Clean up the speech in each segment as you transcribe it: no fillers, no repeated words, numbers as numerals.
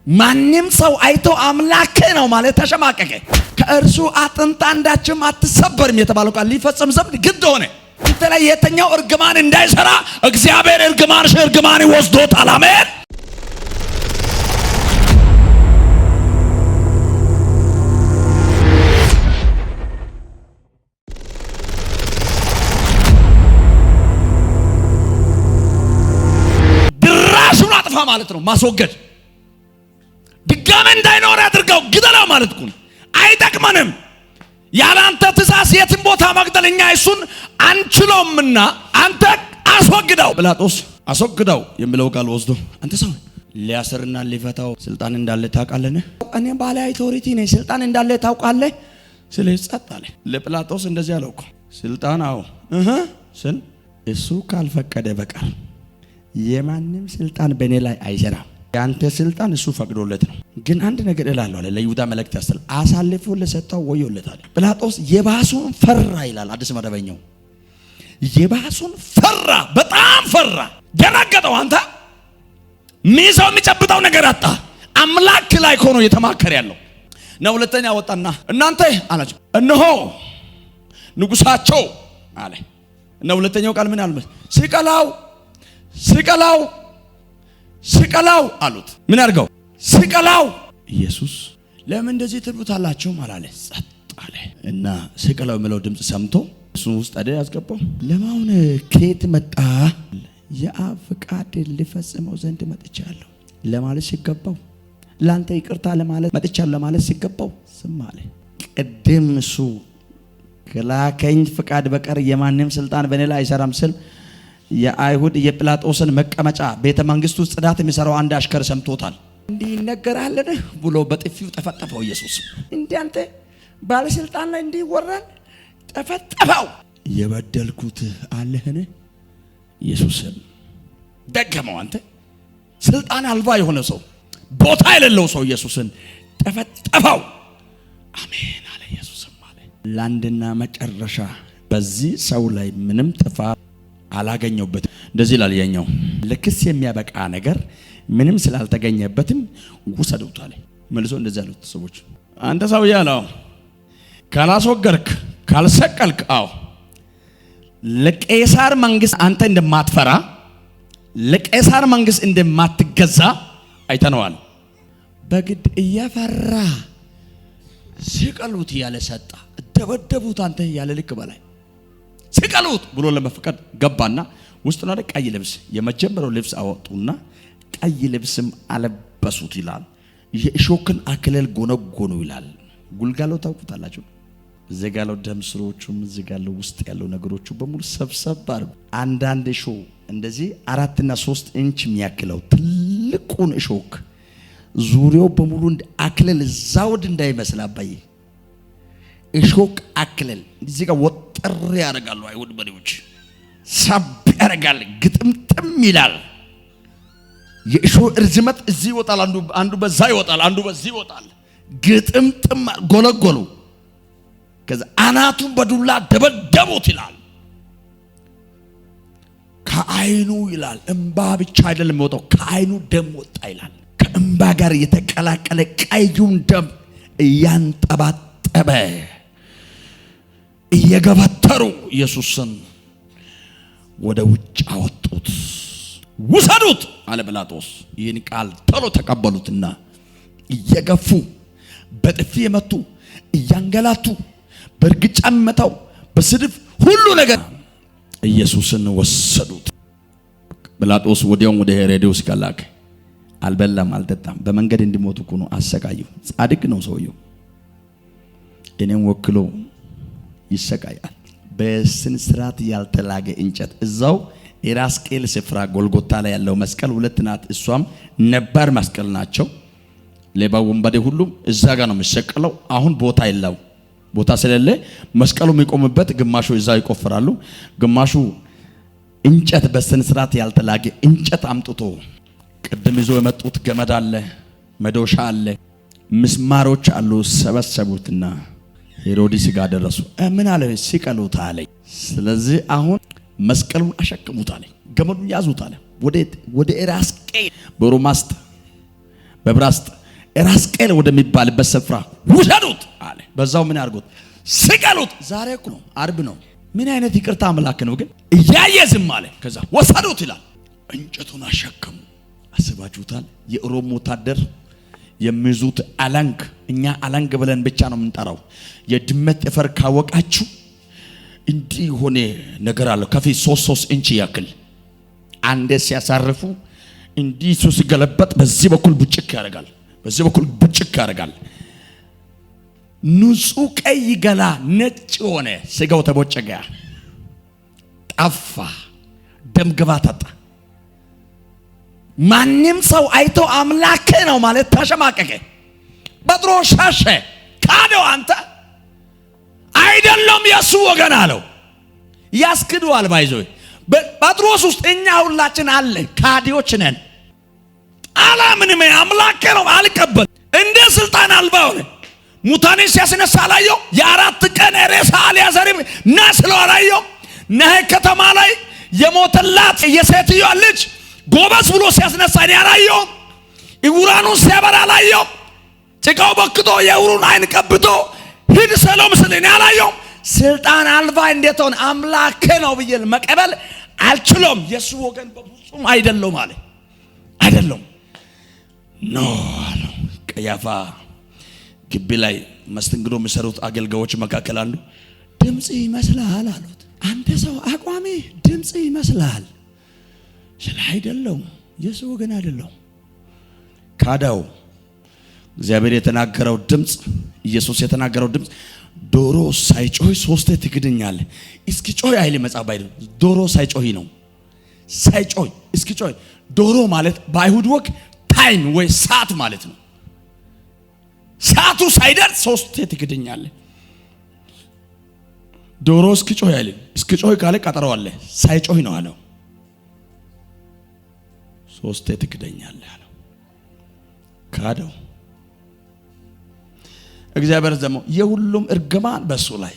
ማንም ሰው አይቶ አምላክ ነው ማለት ተሸማቀቀ። ከእርሱ አጥንት አንዳችም አትሰበርም የተባለው ቃል ሊፈጸም ዘንድ ግድ ሆነ። አንተ ላይ የተኛው እርግማን እንዳይሰራ እግዚአብሔር እርግማን ወስዶታል። አሜን። ድራሹን አጥፋ ማለት ነው ማስወገድ። ድጋሜ እንዳይኖር አድርገው ግደለው ማለት ነው። አይጠቅመንም። ያላንተ ትእዛዝ የትም ቦታ መግደልኛ እሱን አንችለውምና አንተ አስወግደው። ጲላጦስ አስወግደው የሚለው ቃል ወስዶ አንተ ሰው ሊያስርና ሊፈታው ስልጣን እንዳለ ታውቃለህ? እኔ ባለ አውቶሪቲ ነኝ ስልጣን እንዳለ ታውቃለህ? ስለዚህ ጸጥ አለ። ለጲላጦስ እንደዚህ አለው እኮ ስልጣን አዎ ስል እሱ ካልፈቀደ በቀር የማንም ስልጣን በእኔ ላይ አይሰራም። ያንተ ስልጣን እሱ ፈቅዶለት ነው። ግን አንድ ነገር እላለሁ አለ ለይሁዳ መልእክት ያስተላልፍ አሳልፎ ለሰጠው ወዮለታል። ጲላጦስ የባሱን ፈራ ይላል አዲስ መደበኛው። የባሱን ፈራ፣ በጣም ፈራ፣ ደነገጠው። አንተ ሚዛው የሚጨብጠው ነገር አጣ። አምላክ ላይ ሆኖ የተማከረ ያለው ነው። ሁለተኛ ወጣና እናንተ አላቸው እነሆ ንጉሳቸው አለ እና ሁለተኛው ቃል ምን አልመስ ስቀላው አሉት። ምን አድርገው? ስቀላው። ኢየሱስ ለምን እንደዚህ ትሉታላችሁ አላለ። ጸጥ አለ እና ስቀላው የሚለው ድምጽ ሰምቶ እሱን ውስጥ አደ ያስገባው። ለማውን ከየት መጣ? የአብ ፍቃድ ሊፈጽመው ዘንድ መጥቻለሁ ለማለት ሲገባው፣ ላንተ ይቅርታ ለማለት መጥቻለሁ ለማለት ሲገባው ዝም አለ። ቅድም እሱ ከላከኝ ፍቃድ በቀር የማንም ስልጣን በእኔ ላይ አይሰራም ስል የአይሁድ የጲላጦስን መቀመጫ ቤተ መንግስት ውስጥ ጽዳት የሚሰራው አንድ አሽከር ሰምቶታል። እንዲህ ይነገራልን ብሎ በጥፊው ጠፈጠፈው። ኢየሱስ እንዲህ አንተ ባለስልጣን ላይ እንዲህ ወራን ጠፈጠፈው። የበደልኩት አለህን? ኢየሱስም ደገመው። አንተ ስልጣን አልባ የሆነ ሰው፣ ቦታ የሌለው ሰው ኢየሱስን ጠፈጠፈው። አሜን አለ። ኢየሱስም አለ ለአንድና መጨረሻ በዚህ ሰው ላይ ምንም ጥፋት አላገኘውበት። እንደዚህ ይላል ያኛው ለክስ የሚያበቃ ነገር ምንም ስላልተገኘበትም ውሰዱት አለ። መልሶ እንደዚህ ያሉት ሰዎች አንተ ሰው ያለው ካላስወገርክ ካልሰቀልክ ለቄሳር መንግስት አንተ እንደማትፈራ ለቄሳር መንግስት እንደማትገዛ አይተነዋል። በግድ እየፈራ ስቀሉት ያለ ሰጣ ደበደቡት። አንተ ያለ ልክ በላይ ስቀሉት ብሎ ለመፍቀድ ገባና ውስጥ ነው ቀይ ልብስ የመጀመሪያው ልብስ አወጡና ቀይ ልብስም አለበሱት ይላል። የእሾክን አክሊል ጎነጎኑ ይላል። ጉልጋሎ ታውቁታላችሁ። ዘጋሎ ደም ስሮቹም ዘጋሎ ውስጥ ያለው ነገሮቹ በሙሉ ሰብሰብ አድርጎ አንዳንድ እሾህ እንደዚህ 4 እና 3 ኢንች የሚያክለው ትልቁን እሾክ ዙሪያው በሙሉ እንደ አክሊል ዛውድ እንዳይመስል አባዬ እሾክ አክሊል እዚህ ጋር ወጥር ያደርጋሉ። አይሁድ መሪዎች ሳብ ያደርጋል፣ ግጥምጥም ይላል። የእሾህ እርዝመት እዚህ ይወጣል፣ አንዱ በዛ ይወጣል፣ አንዱ በዚህ ይወጣል። ግጥምጥም ጎለጎሉ። ከዛ አናቱን በዱላ ደበደቡት ይላል። ከአይኑ ይላል እንባ ብቻ አይደለም የሚወጣው፣ ከአይኑ ደም ወጣ ይላል። ከእንባ ጋር የተቀላቀለ ቀዩን ደም እያንጠባጠበ እየገበተሩ ኢየሱስን ወደ ውጭ አወጡት። ውሰዱት አለ ጲላጦስ። ይህን ቃል ቶሎ ተቀበሉትና እየገፉ በጥፊ የመቱ እያንገላቱ በእርግጫ መታው በስድብ ሁሉ ነገር ኢየሱስን ወሰዱት። ጲላጦስ ወዲያው ወደ ሄሮድስ ላከ። አልበላም አልጠጣም። በመንገድ እንዲሞቱ እኮ ነው አሰቃየው። ጻድቅ ነው ሰውየው። እኔም ወክሎ ይሰቃያል። በስነ ስርዓት ያልተላገ እንጨት እዛው የራስቄል ስፍራ ጎልጎታ ላይ ያለው መስቀል 2 ናት። እሷም ነባር መስቀል ናቸው። ሌባው ወንበዴ ሁሉም እዛ ጋር ነው የሚሰቀለው። አሁን ቦታ የለው። ቦታ ስለሌለ መስቀሉ የሚቆምበት ግማሹ እዛ ይቆፍራሉ፣ ግማሹ እንጨት በስነ ስርዓት ያልተላገ እንጨት አምጥቶ ቅድም ይዞ የመጡት ገመድ አለ፣ መዶሻ አለ፣ ምስማሮች አሉ። ሰበሰቡትና ሄሮድስ ጋር ደረሱ። ምን አለ? ሲቀሉት አለ። ስለዚህ አሁን መስቀሉን አሸክሙት አለ፣ ገመዱን ያዙት አለ። ወደ ራስቄል በሮማስጥ በብራስጥ ራስ ቅል ወደሚባልበት ስፍራ ውሰዱት አለ። በዛው ምን አድርጉት? ስቀሉት። ዛሬ እኮ ነው ዓርብ ነው። ምን አይነት ይቅርታ አምላክ ነው ግን! እያየ ዝም አለ። ከዛ ወሰዱት ይላል። እንጨቱን አሸከሙ። አስባችሁታል? የሮም ወታደር የሚይዙት አለንግ፣ እኛ አለንግ ብለን ብቻ ነው የምንጠራው። የድመት ጥፍር ካወቃችሁ እንዲህ ሆነ ነገር አለው። ከፊት 3 ኢንች ያክል አንዴ ሲያሳርፉ እንዲህ ሲገለበጥ በዚህ በኩል ቡጭቅ ያደርጋል፣ በዚህ በኩል ቡጭቅ ያደርጋል። ንጹህ ቀይ ገላ ነጭ ሆነ። ስጋው ተቦጨቀ፣ ጠፋ፣ ደም ግባት አጣ። ማንም ሰው አይቶ አምላክ ነው ማለት ተሸማቀቀ። ጴጥሮስ ሸሸ፣ ካደው። አንተ አይደለም የሱ ወገን አለው። ያስክዱዋል። ባይዞይ ጴጥሮስ ውስጥ እኛ ሁላችን አለ ካዲዎች ነን። አላምንም አምላክ ነው አልቀበል። እንደ ስልጣን አልባ ሆነ። ሙታንን ሲያስነሳ አላየው። የ4 ቀን ሬሳ አልያዘርም ናስሎ አላየው። ነህ ከተማ ላይ የሞተላት የሴትዮዋ ልጅ ጎበዝ ብሎ ሲያስነሳ አላየው። ዕውራኑን ሲያበራ አላየው። ጭቃው በክቶ የዕውሩን አይን ቀብቶ ሂድ ሰሎም ስለኔ አላየው። ስልጣን አልባ እንዴት ሆነ? አምላክ ነው ብዬ መቀበል አልችሎም። የሱ ወገን በፍጹም አይደለም አለ። አይደለም ኖ አለው። ቀያፋ ግቢ ላይ መስተንግዶ የሚሰሩት አገልጋዮች መካከል አንዱ ድምጽ ይመስላል አሉት። አንተ ሰው አቋሚ ድምጽ ይመስላል ስለ አይደለም፣ የሱ ወገን አይደለም። ካዳው። እግዚአብሔር የተናገረው ድምጽ፣ ኢየሱስ የተናገረው ድምጽ ዶሮ ሳይጮህ 3 ትክድኛለህ እስኪ ጮህ አይል መጻፍ አይደለም። ዶሮ ሳይጮህ ነው። ሳይጮህ እስኪ ጮህ። ዶሮ ማለት በአይሁድ ወግ ታይም ወይ ሰዓት ማለት ነው። ሰዓቱ ሳይደርስ 3 ትክድኛለህ። ዶሮ እስኪ ጮህ አይል። እስኪ ጮህ ካለ ቀጠሮ አለ። ሳይጮህ ነው አለው። 3 ትክደኛለህ አለው። ካደው። እግዚአብሔር ደግሞ የሁሉም እርግማን በሱ ላይ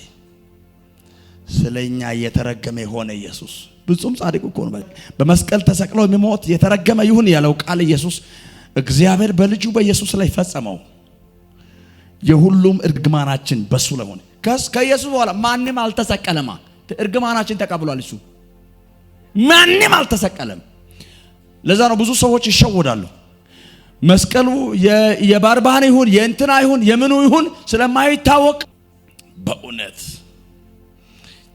ስለኛ የተረገመ ሆነ። ኢየሱስ ፍጹም ጻድቅ እኮ ነው። በመስቀል ተሰቅሎ የሚሞት የተረገመ ይሁን ያለው ቃል ኢየሱስ እግዚአብሔር በልጁ በኢየሱስ ላይ ፈጸመው። የሁሉም እርግማናችን በሱ ላይ ሆነ። ከኢየሱስ በኋላ ማንም አልተሰቀለም። እርግማናችን ተቀብሏል እሱ። ማንም አልተሰቀለም። ለዛ ነው ብዙ ሰዎች ይሸወዳሉ። መስቀሉ የባርባን ይሁን የእንትና ይሁን የምኑ ይሁን ስለማይታወቅ በእውነት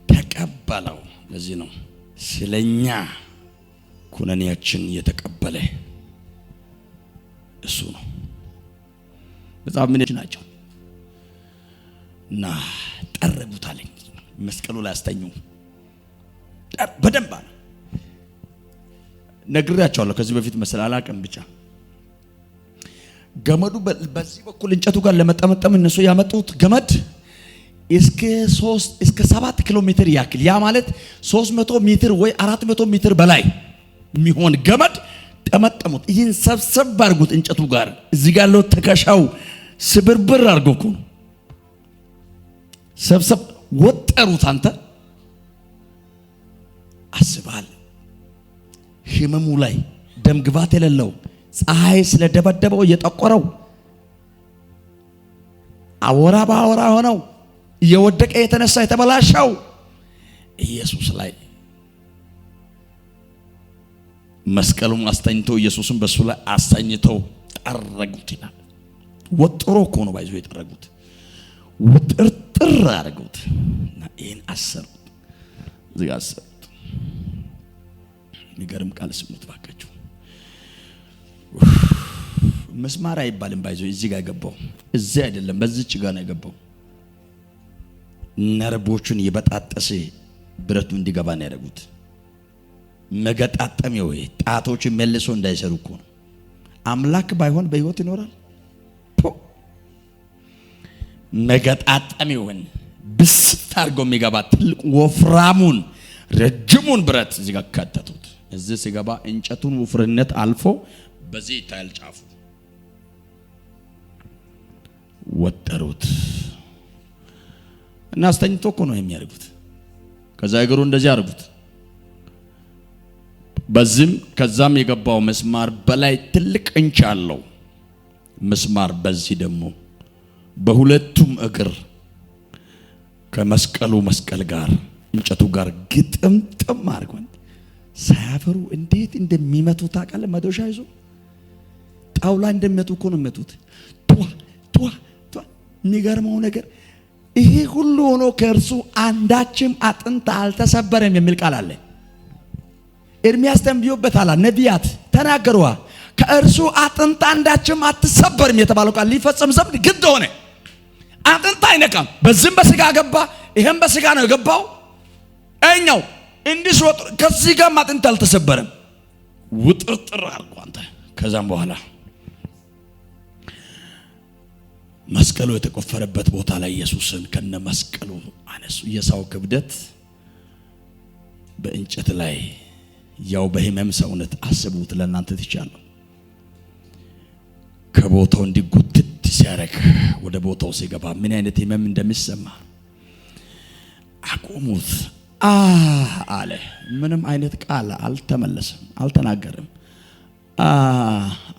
ተቀበለው። ለዚህ ነው ስለኛ ኩነኔያችን የተቀበለ እሱ ነው። በጣም ምን ናቸው እና ጠረጉታለኝ። መስቀሉ ላይ አስተኙ። በደንብ አለ ነግሬያቸዋለሁ ከዚህ በፊት መሰል አላቀም ብቻ ገመዱ በዚህ በኩል እንጨቱ ጋር ለመጠመጠም እነሱ ያመጡት ገመድ እስከ 7 ኪሎ ሜትር ያክል፣ ያ ማለት 300 ሜትር ወይ 400 ሜትር በላይ የሚሆን ገመድ ጠመጠሙት። ይህን ሰብሰብ አድርጉት እንጨቱ ጋር እዚህ ጋር ያለው ተከሻው ስብርብር አድርጎ እኮ ነው ሰብሰብ ወጠሩት። አንተ አስባል ህመሙ ላይ ደም ግባት የሌለው ፀሐይ ስለደበደበው እየጠቆረው አወራ ባወራ ሆነው እየወደቀ የተነሳ የተበላሸው ኢየሱስ ላይ መስቀሉን አስተኝቶ ኢየሱስን በሱ ላይ አስተኝተው ጠረጉት ይላል። ወጥሮ እኮ ነው ባይዞ የጠረጉት። ውጥርጥር አድርገውት እና ይሄን አሰሩት። እዚህ ጋር አሰሩት። የሚገርም ቃል ስሙት ባካችሁ። መስማር አይባልም ባይዞ እዚህ ጋር ገባው። እዚህ አይደለም በዚህች ጋር ነው የገባው። ነርቦቹን የበጣጠሰ ብረቱ እንዲገባ ነው ያደረጉት። መገጣጠሚያው ጣቶቹ መልሶ እንዳይሰሩ እኮ ነው። አምላክ ባይሆን በህይወት ይኖራል? መገጣጠሚያውን ብስት አድርጎ የሚገባ ትልቅ ወፍራሙን ረጅሙን ብረት እዚህ ጋር ከተቱት። እዚህ ሲገባ እንጨቱን ውፍርነት አልፎ በዚህ ይታያል ጫፉ። ወጠሩት እና አስተኝቶ እኮ ነው የሚያደርጉት። ከዛ እግሩ እንደዚህ አድርጉት። በዚህም ከዛም የገባው መስማር በላይ ትልቅ እንቻ አለው። ምስማር በዚህ ደግሞ በሁለቱም እግር ከመስቀሉ መስቀል ጋር እንጨቱ ጋር ግጥምጥም አድርገው ሳያፈሩ እንዴት እንደሚመቱ ታውቃለህ? መዶሻ ይዞ ጣውላ እንደሚመቱ እኮ ነው የሚመቱት። ቷ የሚገርመው ነገር ይሄ ሁሉ ሆኖ ከእርሱ አንዳችም አጥንት አልተሰበረም የሚል ቃል አለ። ኤርምያስ ተንብዮበታል። ነቢያት ተናገሩ። ከእርሱ አጥንት አንዳችም አትሰበርም የተባለው ቃል ሊፈጸም ዘንድ ግድ ሆነ። አጥንት አይነካም። በዚህም በስጋ ገባ፣ ይሄም በስጋ ነው የገባው። እኛው እንዲህ ወጥ ከዚህ ጋር አጥንት አልተሰበረም። ውጥርጥር አልኩ አንተ። ከዛም በኋላ መስቀሉ የተቆፈረበት ቦታ ላይ ኢየሱስን ከነ መስቀሉ አነሱ። የሰው ክብደት በእንጨት ላይ ያው በህመም ሰውነት አስቡት። ለእናንተ ትቻለሁ። ከቦታው እንዲጎትት ሲያረክ ወደ ቦታው ሲገባ ምን አይነት ህመም እንደሚሰማ አቆሙት። አለ። ምንም አይነት ቃል አልተመለሰም፣ አልተናገረም።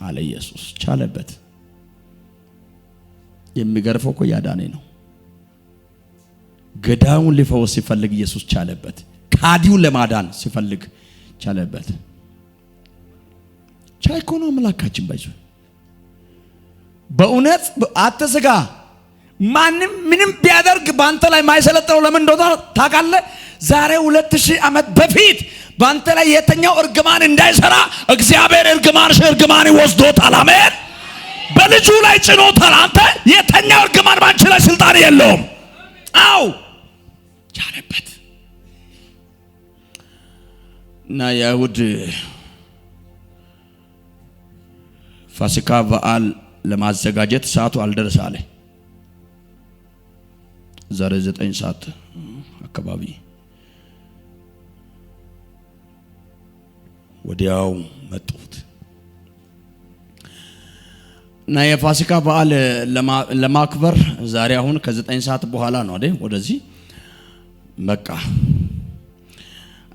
አለ ኢየሱስ። ቻለበት። የሚገርፈው እኮ ያዳነኝ ነው። ገዳዩን ሊፈወስ ሲፈልግ ኢየሱስ ቻለበት። ካዲውን ለማዳን ሲፈልግ ቻለበት። ቻይ እኮ ነው አምላካችን። ባይዞ በእውነት አትስጋ። ማንም ምንም ቢያደርግ ባንተ ላይ ማይሰለጥነው ለምን እንደሆነ ታውቃለህ? ዛሬ 2000 ዓመት በፊት ባንተ ላይ የተኛው እርግማን እንዳይሰራ እግዚአብሔር እርግማን ወስዶታል። አሜን። በልጁ ላይ ጭኖታል። አንተ የተኛው እርግማን ባንቺ ላይ ስልጣን የለውም። አው ቻለበት። እና የይሁድ ፋሲካ በዓል ለማዘጋጀት ሰዓቱ አልደረሰ አለ። ዛሬ 9 ሰዓት አካባቢ ወዲያው መጡት እና የፋሲካ በዓል ለማክበር ዛሬ አሁን ከ9 ሰዓት በኋላ ነው አይደል? ወደዚህ በቃ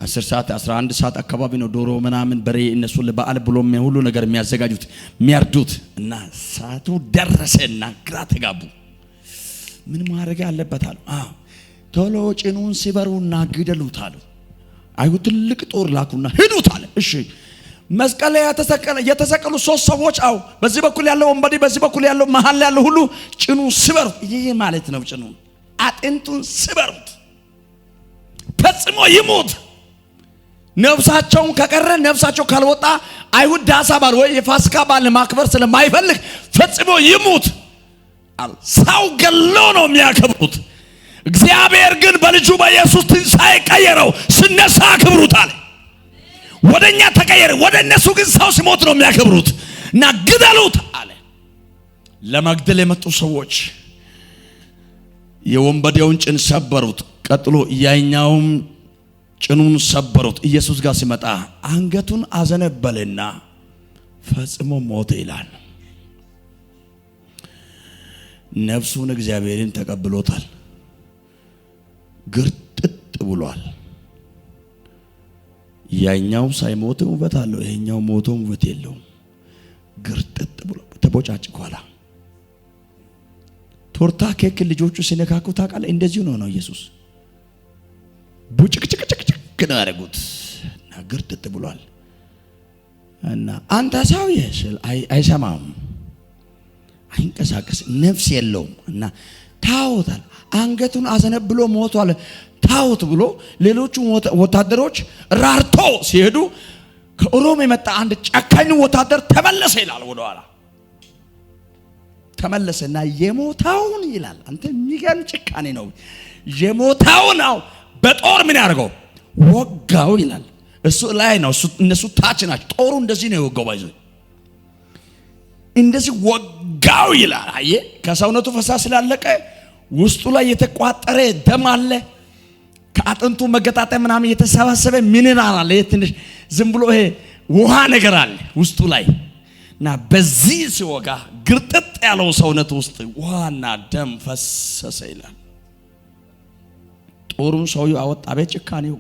10 ሰዓት 11 ሰዓት አካባቢ ነው ዶሮ ምናምን በሬ እነሱ ለበዓል ብሎ ሁሉ ነገር የሚያዘጋጁት የሚያርዱት። እና ሰዓቱ ደረሰና ግራ ተጋቡ። ምን ማድረግ አለበት አሉ። ቶሎ ጭኑን ሲበሩና ግደሉት አሉ። አይሁድ ትልቅ ጦር ላኩና ሂዱት አለ። እሺ መስቀል ላይ የተሰቀሉ 3 ሰዎች በዚህ በኩል ያለው ወንበዴ፣ በዚህ በኩል ያለው መሃል ያለው ሁሉ ጭኑን ስበሩት። ይሄ ማለት ነው ጭኑን አጥንቱን ስበሩት፣ ፈጽሞ ይሙት። ነፍሳቸውን ከቀረ ነፍሳቸው ካልወጣ አይሁድ ዳሳ በዓል ወይ የፋሲካ በዓል ማክበር ስለማይፈልግ ፈጽሞ ይሙት። ሰው ገሎ ነው የሚያከብሩት። እግዚአብሔር ግን በልጁ በኢየሱስ ትንሣኤ ቀየረው። ሲነሳ አክብሩት አለ። ወደኛ ተቀየረ። ወደ እነሱ ግን ሰው ሲሞት ነው የሚያከብሩት። እና ግደሉት አለ። ለመግደል የመጡ ሰዎች የወንበዴውን ጭን ሰበሩት። ቀጥሎ ያኛውም ጭኑን ሰበሩት። ኢየሱስ ጋር ሲመጣ አንገቱን አዘነበለና ፈጽሞ ሞተ ይላል። ነፍሱን እግዚአብሔርን ተቀብሎታል። ግርጥጥ ብሏል። ያኛው ሳይሞት ውበት አለው፣ ይሄኛው ሞቶ ውበት የለውም። ግርጥጥ ብሎ ተቦጫጭቋል። ቶርታ ኬክ ልጆቹ ሲነካኩ ታውቃለህ? እንደዚሁ ነው ኢየሱስ ቡጭቅጭቅጭቅ ነው ያደረጉት። እና ግርጥጥ ብሏል። እና አንተ ሰውዬ አይሰማም፣ አይንቀሳቀስ፣ ነፍስ የለውም። እና ታውታል። አንገቱን አዘነብሎ ሞቷል። ታውት ብሎ ሌሎቹ ወታደሮች ራርቶ ሲሄዱ ከሮም የመጣ አንድ ጨካኝ ወታደር ተመለሰ ይላል። ወደ ኋላ ተመለሰና የሞታውን ይላል። አንተ የሚገርም ጭካኔ ነው። የሞታውን በጦር ምን ያደርገው ወጋው ይላል። እሱ ላይ ነው፣ እነሱ ታች ናቸው። ጦሩ እንደዚህ ነው የወጋው። ባይዞ እንደዚህ ወጋው ይላል። አየ ከሰውነቱ ፈሳሽ ስላለቀ ውስጡ ላይ የተቋጠረ ደም አለ። ከአጥንቱ መገጣጠም ምናምን የተሰባሰበ ሚነራል አለ። ትንሽ ዝም ብሎ ይሄ ውሃ ነገር አለ ውስጡ ላይ። እና በዚህ ሲወጋ ግርጥጥ ያለው ሰውነት ውስጥ ውሃና ደም ፈሰሰ ይላል። ጦሩን ሰውየው አወጣ። ቤት ጭካኔው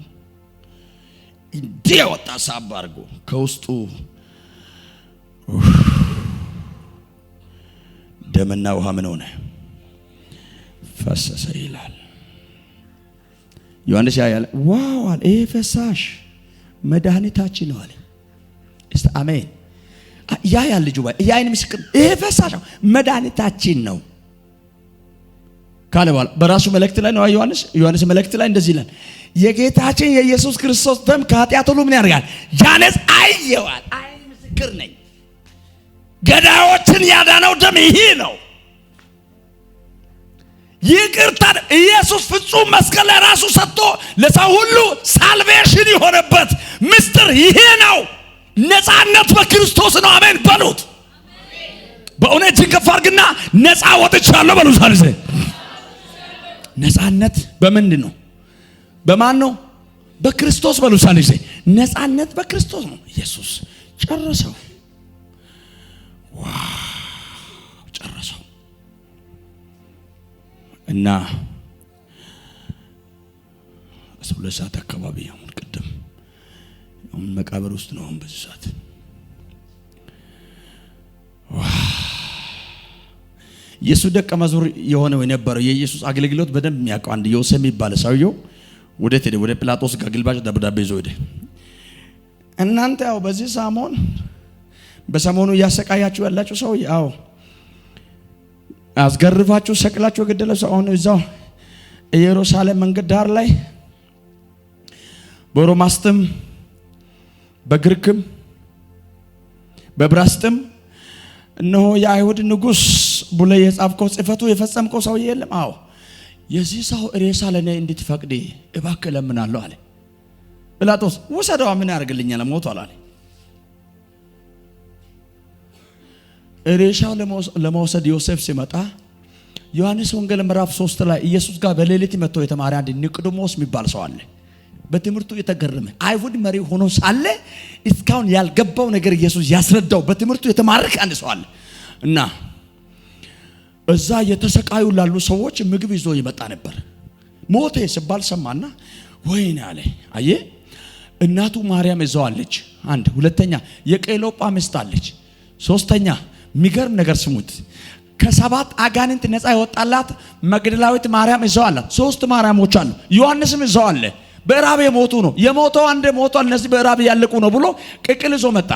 እንዲህ ያወጣ ሳብ አድርጎ ከውስጡ ደምና ውሃ ምን ሆነ? ፈሰሰ ይላል ዮሐንስ። ያያል ዋው አለ ይሄ ፈሳሽ መድኃኒታችን ነው አለ። እስቲ አሜን። ያያል ልጁ ያይን ምስክር ይሄ ፈሳሽ መድኃኒታችን ነው ካለ በኋላ በራሱ መልእክት ላይ ነው ዮሐንስ መልእክት ላይ እንደዚህ ይላል የጌታችን የኢየሱስ ክርስቶስ ደም ከኃጢአት ሁሉ ምን ያደርጋል? ያነጽ አየዋል። አይን ምስክር ነኝ። ገዳዮችን ያዳነው ደም ይሄ ነው። ይቅርታ ኢየሱስ ፍጹም መስቀል ላይ ራሱ ሰጥቶ ለሰው ሁሉ ሳልቬሽን የሆነበት ምስጢር ይሄ ነው። ነፃነት በክርስቶስ ነው። አሜን በሉት። በእውነት ከፍ አድርግና ነፃ ወጥቻለሁ በሉት። አልዘ ነፃነት በምንድን ነው? በማን ነው? በክርስቶስ በሉት። አልዘ ነፃነት በክርስቶስ ነው። ኢየሱስ ጨረሰው። ዋው ጨረሰው። እና 12 ሰዓት አካባቢ አሁን ቅድም አሁን መቃብር ውስጥ ነው። አሁን በዚህ ሰዓት ኢየሱስ ደቀ መዝሙር የሆነው የነበረው የኢየሱስ አገልግሎት በደንብ የሚያውቀው አንድ ዮሴፍ የሚባል ሰውየው ወዴት ሄደ? ወደ ጲላጦስ ጋር ግልባጭ ደብዳቤ ይዞ ሄደ። እናንተ ያው በዚህ ሳሞን በሰሞኑ እያሰቃያችሁ ያላችሁ ሰው ያው አስገርፋችሁ ሰቅላችሁ ገደለ ሰው አሁን እዛው ኢየሩሳሌም መንገድ ዳር ላይ በሮማስትም በግሪክም በብራስትም እነሆ የአይሁድ ንጉሥ ብሎ የጻፍከው ጽፈቱ የፈጸምከው ሰው የለም? አዎ የዚህ ሰው ሬሳ ለኔ እንድትፈቅድ እባክህ እለምናለሁ አለ። ጲላጦስ ወሰደው ምን ያደርግልኛል? ሞቷል አለ። ሬሳው ለመውሰድ ዮሴፍ ሲመጣ ዮሐንስ ወንጌል ምዕራፍ 3 ላይ ኢየሱስ ጋር በሌሊት መጥቶ የተማረ አንድ ኒቆዲሞስ የሚባል ሰው አለ። በትምህርቱ የተገረመ አይሁድ መሪ ሆኖ ሳለ እስካሁን ያልገባው ነገር ኢየሱስ ያስረዳው በትምህርቱ የተማረከ አንድ ሰው አለ። እና እዛ የተሰቃዩ ላሉ ሰዎች ምግብ ይዞ ይመጣ ነበር። ሞተ ሲባል ሰማና ወይኔ አለ። አየ እናቱ ማርያም እዛው አለች። አንድ ሁለተኛ የቀሎጳ ሚስት አለች። ሶስተኛ ሚገርም ነገር ስሙት፣ ከሰባት አጋንንት ነፃ ይወጣላት መግደላዊት ማርያም እዛው አላት። ሶስት ማርያሞች አሉ። ዮሐንስም እዛው አለ። በራብ የሞቱ ነው። የሞተው አንድ ሞቷል፣ እነዚህ በራብ ያለቁ ነው ብሎ ቅቅል ይዞ መጣ።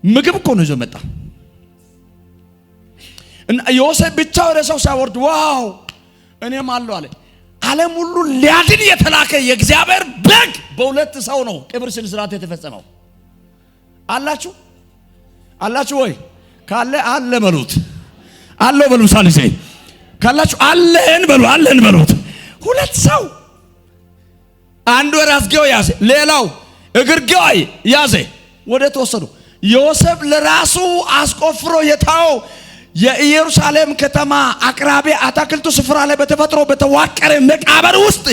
ምግብ እኮ ነው ይዞ መጣ። እና ዮሴፍ ብቻ ወደ ሰው ሲያወርድ ዋው እኔም አለው አለ። ዓለም ሁሉ ሊያድን የተላከ የእግዚአብሔር በግ በሁለት ሰው ነው ቅብር ስነ ስርዓት የተፈጸመው። አላችሁ ወይ? ካለ አለ በሉት። አለው በሉ። ሳልሴ ካላችሁ አለን በሉ። አለን በሉት። ሁለት ሰው አንዱ ራስጌው ያዘ፣ ሌላው እግርጌው ያዘ። ወደ ተወሰዱ ዮሴፍ ለራሱ አስቆፍሮ የታው የኢየሩሳሌም ከተማ አቅራቢያ አታክልቱ ስፍራ ላይ በተፈጥሮ በተዋቀረ መቃብር ውስጥ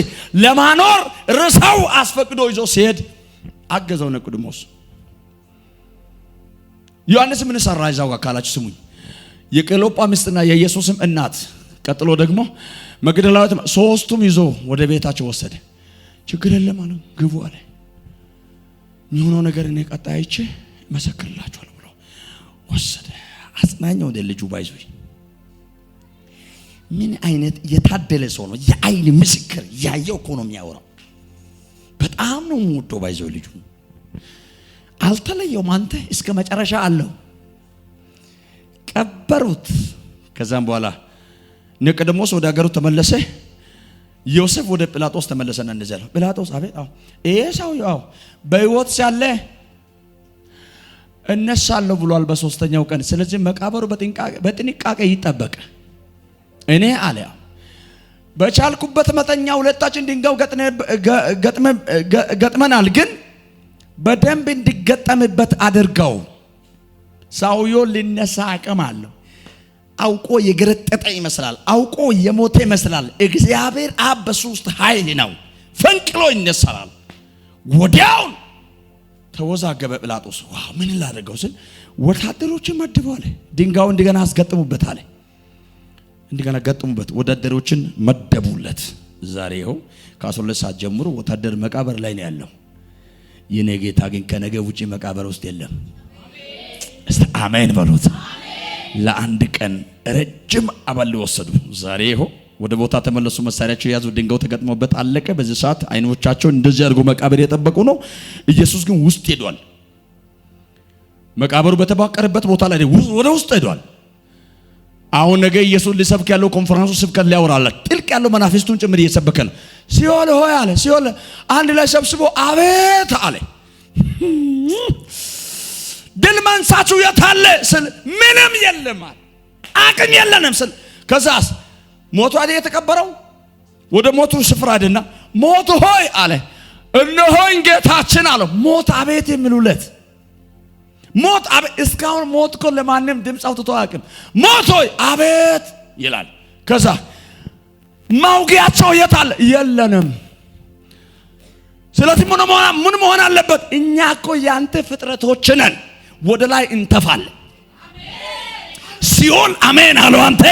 ለማኖር ርሰው አስፈቅዶ ይዞ ሲሄድ አገዘው ኒቆዲሞስ። ዮሐንስ ምን ሰራ? ይዛው አካላችሁ ስሙኝ። የቀሎጳ ሚስትና የኢየሱስም እናት ቀጥሎ ደግሞ መግደላዊት ሶስቱም ይዞ ወደ ቤታቸው ወሰደ። ችግር የለም አለ፣ ግቡ አለ። የሚሆነው ነገር እኔ ቀጣይቼ መሰክርላችኋለሁ ብሎ ወሰደ። አጽናኛው ወደ ልጁ ባይዞ ምን አይነት የታደለ ሰው ነው! የአይን ምስክር ያየው እኮ ነው የሚያወራው። በጣም ነው የምወደው ባይዞ ልጁ አልተለየውም። አንተ እስከ መጨረሻ አለው። ቀበሩት። ከዛም በኋላ ኒቆዲሞስ ወደ ሀገሩ ተመለሰ። ዮሴፍ ወደ ጲላጦስ ተመለሰና እንደዚህ አለው፣ ጲላጦስ አቤት፣ አዎ ይሄ ሰው ያው በሕይወት ሳለ እነሳለሁ ብሏል በሶስተኛው ቀን። ስለዚህ መቃብሩ በጥንቃቄ ይጠበቅ። እኔ አለ በቻልኩበት መጠኛ ሁለታችን ድንጋይ ገጥመናል፣ ግን በደንብ እንዲገጠምበት አድርገው። ሰውየው ሊነሳ አቅም አለው። አውቆ የገረጠጠ ይመስላል፣ አውቆ የሞተ ይመስላል። እግዚአብሔር አብ በሱ ውስጥ ኃይል ነው፣ ፈንቅሎ ይነሳል። ወዲያው ተወዛገበ ጲላጦስ። ዋው ምን ላደርገው ስል ወታደሮችን መድበው አለ። ድንጋዩ እንደገና አስገጥሙበት አለ። እንደገና ገጥሙበት፣ ወታደሮችን መደቡለት። ዛሬው ከ12 ሰዓት ጀምሮ ወታደር መቃብር ላይ ነው ያለው። የኔ ጌታ ግን ከነገ ውጪ መቃብር ውስጥ የለም። አሜን በሉት። ለአንድ ቀን ረጅም አበል ወሰዱ። ዛሬ ይኸው ወደ ቦታ ተመለሱ። መሳሪያቸው ያዙ። ድንጋዩ ተገጥሞበት አለቀ። በዚህ ሰዓት አይኖቻቸው እንደዚህ አድርጎ መቃብር የጠበቁ ነው። ኢየሱስ ግን ውስጥ ሄዷል። መቃብሩ በተባቀረበት ቦታ ላይ ወደ ውስጥ ሄዷል። አሁን ነገ ኢየሱስ ሊሰብክ ያለው ኮንፈረንሱ ስብከት ሊያወራለ ጥልቅ ያለው መናፍስቱን ጭምር እየሰበከ ነው። ሲኦል ሆይ አለ። ሲኦል አንድ ላይ ሰብስቦ አቤት አለ። ድል መንሳቱ የታለ ስል ምንም የለም አለ። አቅም የለንም ስል ከዛስ ሞቱ አይደል የተቀበረው? ወደ ሞቱ ስፍራ አይደልና ሞቱ ሆይ አለ። እነሆኝ ጌታችን አለ። ሞት አቤት የሚሉለት ሞት አቤት። እስካሁን ሞት እኮ ለማንም ድምፅ አውጥቶ አያውቅም። ሞት ሆይ አቤት ይላል። ከዛ ማውጊያቸው የታለ? የለንም። ስለዚህ ምን መሆን አለበት? እኛ እኮ ያንተ ፍጥረቶች ነን። ወደ ላይ እንተፋለን። ሲኦል አሜን አለው። አንተ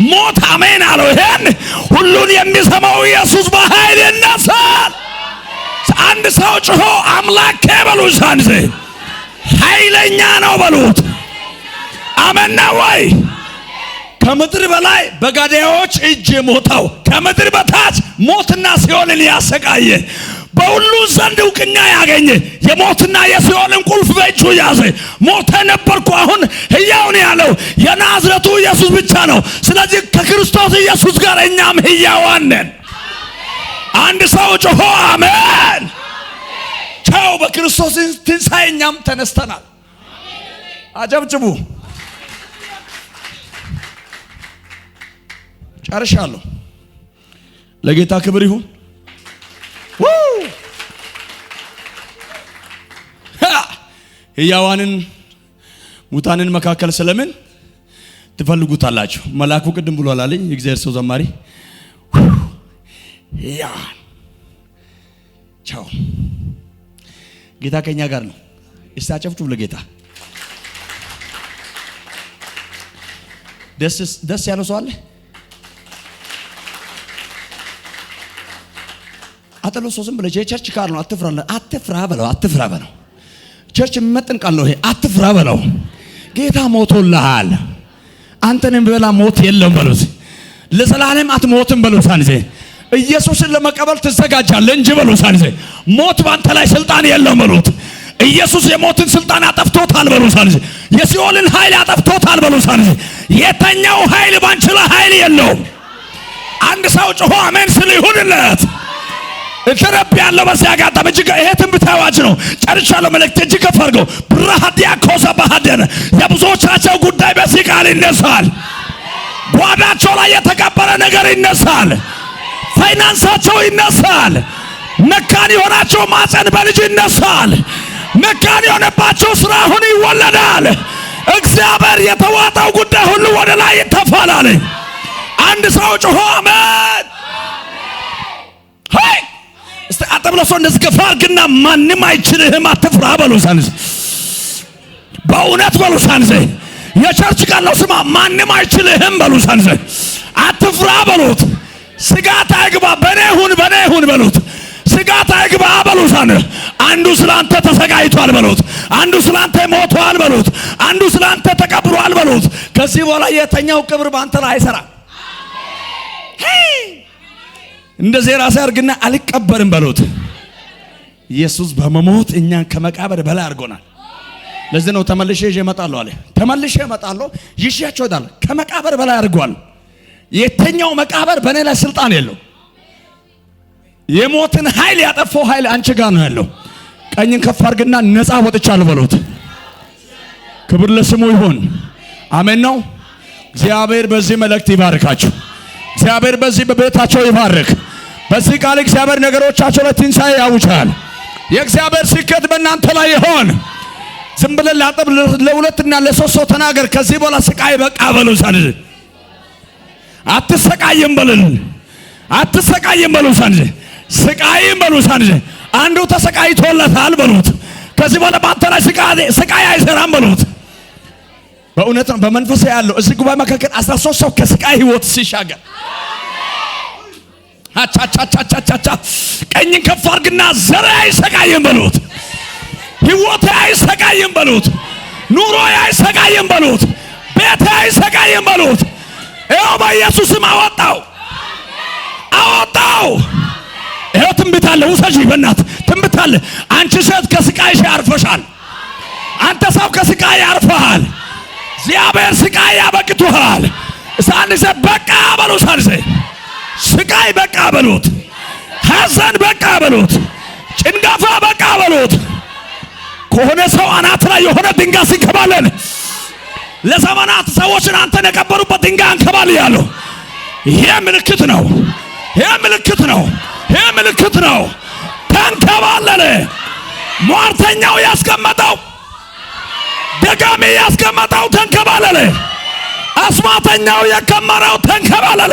ሞት አሜን አለው። ይሄን ሁሉን የሚሰማው ኢየሱስ በኃይል ይነሳል። አንድ ሰው ጮሆ አምላኬ በሉ ዛንዘ ኃይለኛ ነው በሉት። አሜን ነው ወይ? ከምድር በላይ በጋዳዮች እጅ የሞተው ከምድር በታች ሞትና ሲኦልን ያሰቃየ በሁሉ ዘንድ እውቅና ያገኘ የሞትና የሲኦልን ቁልፍ በእጁ ያዘ። ሞተ ነበርኩ አሁን ሕያው ነው ያለው የናዝሬቱ ኢየሱስ ብቻ ነው። ስለዚህ ከክርስቶስ ኢየሱስ ጋር እኛም ሕያዋን ነን። አንድ ሰው ጮሆ አሜን። ቻው። በክርስቶስ ትንሣኤ እኛም ተነስተናል። አጨብጭቡ። ጨርሻለሁ። ለጌታ ክብር ይሁን። ሕያዋንን ሙታንን መካከል ስለምን ትፈልጉታላችሁ? መልአኩ ቅድም ብሏል አለኝ የእግዚአብሔር ሰው ዘማሪ። ሕያዋን ቻው። ጌታ ከኛ ጋር ነው። እስታጨብጭቡ ለጌታ። ደስ ያለው ሰው አለ? አጥሎ ሶስም ብለ ቸርች ካር ነው። አትፍራ በለው። አትፍራ በለው። ቸርች መጥን ቃል ነው ይሄ። አትፍራ በለው። ጌታ ሞቶልሃል። አንተንም በላ ሞት የለም በሉት። ለዘላለም አትሞትም በሉት። አንዜ ኢየሱስን ለመቀበል ትዘጋጃለህ እንጂ በሉት። አንዜ ሞት ባንተ ላይ ስልጣን የለም በሉት። ኢየሱስ የሞትን ስልጣን አጠፍቶታል በሉት። አንዜ የሲኦልን ኃይል አጠፍቶታል በሉት። አንዜ የተኛው ኃይል ባንቺ ላይ ኃይል የለውም። አንድ ሰው ጮሆ አሜን ስል ይሁንለት። ተረብ ያለው በዚያ ጋር እጅግ ይሄ ትንቢት አዋጅ ነው። ጨርሻለሁ። መልእክት እጅግ ከፈርገው ብራሃዲያ ኮዛ ባህደነ የብዙዎቻቸው ጉዳይ በዚህ ቃል ይነሳል። ጓዳቸው ላይ የተቀበረ ነገር ይነሳል። ፋይናንሳቸው ይነሳል። መካን የሆናቸው ማፀን በልጅ ይነሳል። መካን የሆነባቸው ስራ አሁን ይወለዳል። እግዚአብሔር የተዋጣው ጉዳይ ሁሉ ወደ ላይ ይተፋላል። አንድ ሰው ጮሆ አሜን። ሃይ እስቲ አጠብሎ ሰው እንደዚህ ገፋርግና ማንም አይችልህም አትፍራ በሉ ሳንስ። በእውነት በሉ ሳንስ። የቸርች ቃል ነው ስማ። ማንም አይችልህም በሉ ሳንስ። አትፍራ በሉት። ስጋት አይግባ በኔ ሁን በሉት። ስጋት አይግባ በሉ ሳንስ። አንዱ ስላንተ ተሰቃይቷል በሉት። አንዱ ስላንተ ሞቷል በሉት። አንዱ ስላንተ ተቀብሯል በሉት። ከዚህ በኋላ የተኛው ቅብር ባንተ ላይ አይሰራ። እንደዚህ ራስ ያርግና አልቀበርም በሉት። ኢየሱስ በመሞት እኛን ከመቃብር በላይ አድርጎናል። ለዚህ ነው ተመልሼ እመጣለሁ አለ። ተመልሼ እመጣለሁ ይሻቸው ዳል ከመቃብር በላይ አድርጓል። የተኛው መቃብር በእኔ ላይ ስልጣን የለው። የሞትን ኃይል ያጠፋው ኃይል አንቺ ጋር ነው ያለው። ቀኝን ከፍ አድርግና ነፃ ወጥቻለሁ በሉት። ክብር ለስሙ ይሁን። አሜን ነው። እግዚአብሔር በዚህ መልእክት ይባርካችሁ። እግዚአብሔር በዚህ በቤታቸው ይባርክ። በዚህ ቃል እግዚአብሔር ነገሮቻቸው ላይ ትንሣኤ ያውጃል። የእግዚአብሔር ስኬት በእናንተ ላይ ይሆን። ዝም ብለን ላጠብ ለሁለትና ለሶስት ሰው ተናገር። ከዚህ በኋላ ስቃይ በቃ በሉ ሳንዝ። አትሰቃይም በሉን። አትሰቃይም በሉ ሳንዝ። ስቃይም በሉ ሳንዝ። አንዱ ተሰቃይቶለታል በሉት። ከዚህ በኋላ ባንተ ላይ ስቃይ አይሰራም በሉት። በእውነት ነው። በመንፈስ ያለው እዚህ ጉባኤ መካከል 13 ሰው ከስቃይ ህይወት ሲሻገር አቻቻቻቻቻ ቀኝን ከፍ አድርግና ዘሬ አይሰቃይም በሉት። ህይወቴ አይሰቃይም በሉት። ኑሮዬ አይሰቃይም በሉት። ቤቴ አይሰቃይም በሉት። ይኸው በኢየሱስም አወጣው። ይኸው ትንቢት አለ። ውሰጂ በእናት ትንቢት አለ። አንቺ ሴት ከስቃይሽ ያርፈሻል። አንተ ሰው ከስቃይ ያርፈሃል። እግዚአብሔር ስቃይ ያበቅቱሃል። ሳንሰ በቃ በሉ። ሳንሰ ስቃይ በቃ በሉት። ሐዘን በቃ በሉት። ጭንጋፋ በቃ በሉት። ከሆነ ሰው አናት ላይ የሆነ ድንጋይ ሲንከባለል ለዘመናት ሰዎችን አንተን የቀበሩበት ድንጋይ አንከባል ያለው ይሄ ምልክት ነው። ተንከባለለ። ሟርተኛው ያስቀመጠው ደጋሚ ያስቀመጠው ተንከባለለ። አስማተኛው የከመረው ተንከባለለ።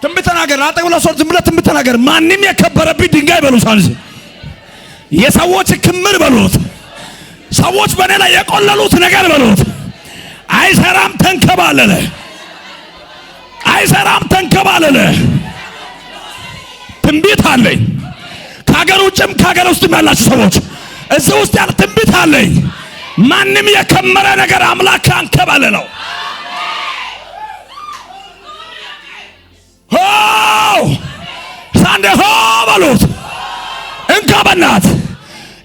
ትንቢት ተናገር። አጠቅላ ሶር ዝም ብለህ ትንቢት ተናገር። ማንም የከበረብኝ ድንጋይ በሉ። ሳንስ የሰዎች ክምር በሉት። ሰዎች በኔ ላይ የቆለሉት ነገር በሉት። አይሰራም፣ ተንከባለለ። ትንቢት አለኝ። ከሀገር ውጭም ከሀገር ውስጥም ያላችሁ ሰዎች እዚህ ውስጥ ያለ ትንቢት አለኝ። ማንም የከመረ ነገር አምላክ አንከባለለው። ሳንዴ ሆ በሉት። እንካ በናት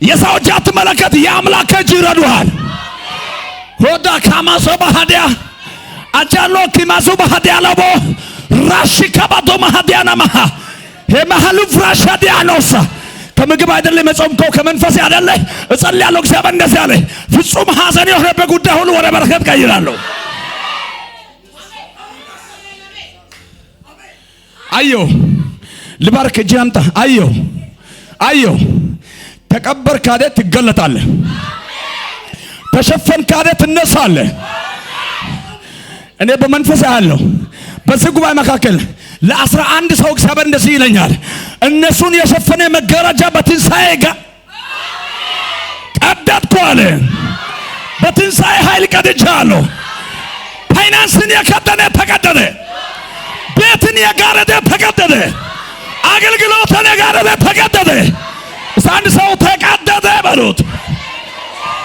የሰው እጅ አትመለከት፣ የአምላክ እጅ ይረዱሃል። ሆዳ ካማሶ ባህዲያ አጃሎ ኪማሶ ባህዲያ ለቦ ራሺ ከባዶ ባህዲያ ነማሃ የመሐሉ ፍራሽ ዲያኖሳ ከምግብ አይደለም የጾምከው ከመንፈስ አይደለ እጸልያለሁ። እግዚአብሔር እንደዚህ አለ፣ ፍጹም ሐዘን የሆነበት ጉዳይ ሁሉ ወደ በረከት ቀይራለሁ። አየሁ ልባርክ እጅ አምጣ። አየሁ ተቀበር ካደ ትገለጣለህ። ተሸፈን ካደ ትነሳለህ። እኔ በመንፈስ ያለው በዚህ ጉባኤ መካከል ለ11 ሰው እግዚአብሔር እንደዚህ ይለኛል፣ እነሱን የሸፈነ መጋረጃ በትንሣኤ ጋር ቀደድኩ አለ። በትንሣኤ ኃይል ቀድጃለሁ። ፋይናንስን የከደነ ተቀደደ። ቤትን የጋረደ ተቀደደ። አገልግሎትን የጋረደ ተቀደደ። አንድ ሰው ተቀደደ በሉት።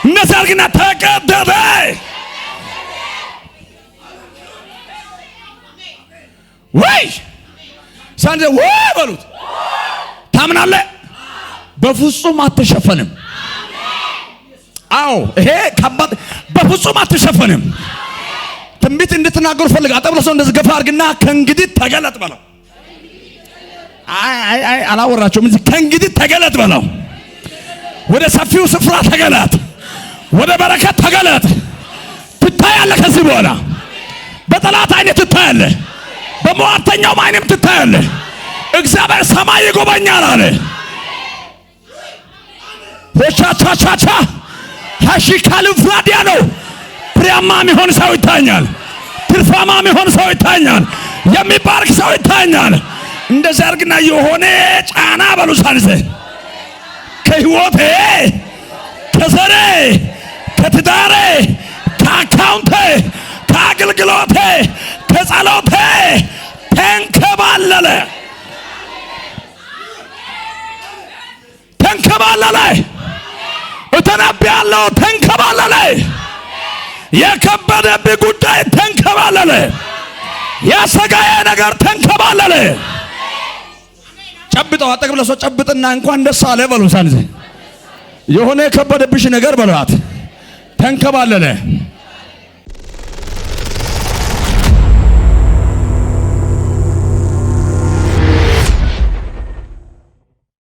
እነዚህ አርግና ተቀደደ። ወይ ሳንደ ወይ በሉት። ታምናለህ? በፍጹም አትሸፈንም። አዎ ይሄ ከባድ። በፍጹም አትሸፈንም። ትንቢት እንድትናገሩ ፈልግ። አጠብለሰው እንደዚህ ገፋ አርግና ከእንግዲህ ተገለጥ በለው። አይ አላወራቸውም። እንጂ ከእንግዲህ ተገለጥ በለው። ወደ ሰፊው ስፍራ ተገለጥ። ወደ በረከት ተገለጥ። ትታያለህ። ከዚህ በኋላ በጠላት አይነት ትታያለህ። በሟርተኛው አይንም ትታያለህ። እግዚአብሔር ሰማይ ይጎበኛል አለ። ወቻቻቻቻ ሐሽካል ፍራዲያ ነው። ፍሬያማ የሚሆን ሰው ይታኛል። ትርፋማ የሚሆን ሰው ይታኛል። የሚባርክ ሰው ይታኛል። እንደዚህ አርግና የሆነ ጫና በሉ ሳንዘ ከህይወቴ ከዘሬ ከትዳሬ ከአካውንቴ ከአገልግሎቴ ከጸሎቴ ተንከባለለ። እተነብያለሁ። ተንከባለለ። የከበደብኝ ጉዳይ ተንከባለለ። ያሰጋዬ ነገር ተንከባለለ። ጨብጠው አጠገብ ለሰው ጨብጥና እንኳን ደስ አለ በሉ። ሳንዘ የሆነ የከበደብሽ ነገር በሏት። ተንከባለለ።